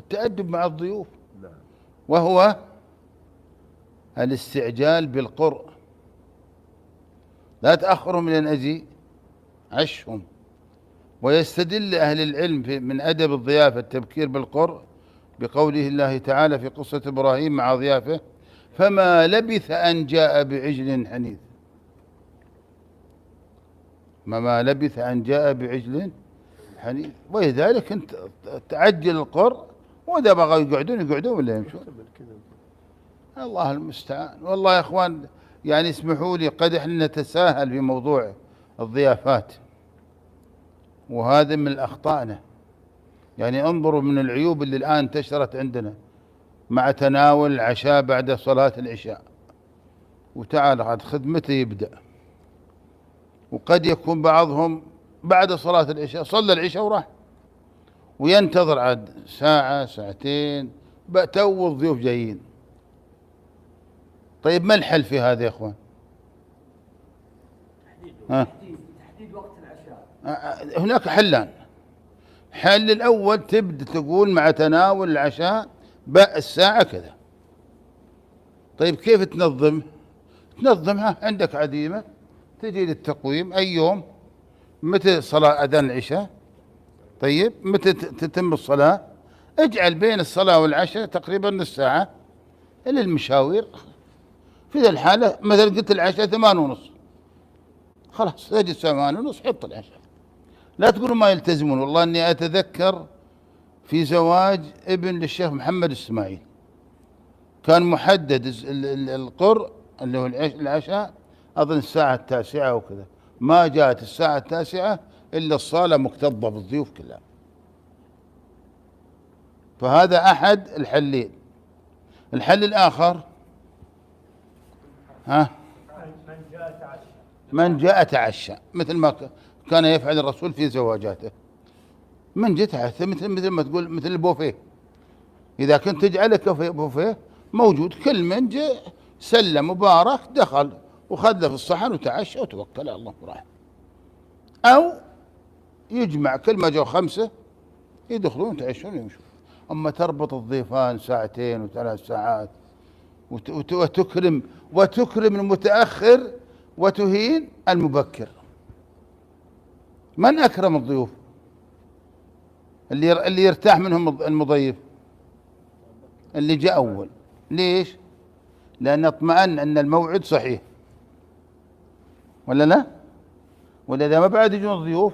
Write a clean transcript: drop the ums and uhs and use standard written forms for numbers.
التأدب مع الضيوف، نعم. وهو الاستعجال بالقرء، لا تأخرهم من أجي عشهم. ويستدل أهل العلم من أدب الضيافة التبكير بالقرء بقوله الله تعالى في قصة إبراهيم مع ضيافه: فما لبث أن جاء بعجل حنيذ. ما لبث أن جاء بعجل حنيذ. ولذلك أنت تعجل القرء، وإذا بغوا يقعدون ولا يمشون. الله المستعان. والله يا إخوان، يعني اسمحوا لي، قد احنا نتساهل في موضوع الضيافات، وهذا من أخطائنا. يعني انظروا من العيوب اللي الآن انتشرت عندنا مع تناول العشاء بعد صلاة العشاء، وتعال عاد خدمته يبدأ، وقد يكون بعضهم بعد صلاة العشاء صلى العشاء وراح، وينتظر عاد ساعة ساعتين تو الضيوف جايين. طيب ما الحل في هذا يا اخوان؟ تحديد وقت العشاء. هناك حلان. الحل الأول تبدأ تقول مع تناول العشاء الساعة كذا. طيب كيف تنظم؟ تنظمها عندك عديمة، تجي للتقويم أي يوم متى صلاة أذان العشاء، طيب متى تتم الصلاة، اجعل بين الصلاة والعشاء تقريبا نص ساعة للمشاوير. في ذا الحالة مثلا قلت العشاء 8:30، خلاص تجي 8:30 حط العشاء. لا تقولوا ما يلتزمون. والله اني اتذكر في زواج ابن للشيخ محمد اسماعيل كان محدد القرء اللي هو العشاء اظن الساعة 9 وكذا، ما جاءت الساعة 9 الا الصالة مكتظة بالضيوف كلها. فهذا احد الحلين. الحل الاخر من جاء تعشى، مثل ما كان يفعل الرسول في زواجاته. من جاء تعشى مثل ما تقول مثل البوفيه، إذا كنت تجعله بوفيه موجود، كل من جاء سلم وبارك دخل وخذ له في الصحن وتعشى وتوكل على الله وراح. أو يجمع كل ما جاء 5 يدخلون يتعشون ويمشون. أما تربط الضيفان 2 و3 ساعات وتكرم المتأخر وتهين المبكر. من أكرم الضيوف؟ اللي يرتاح منهم المضيف، اللي جاء أول. ليش؟ لأن اطمأن أن الموعد صحيح، ولا لا؟ ولا إذا ما بعد يجون الضيوف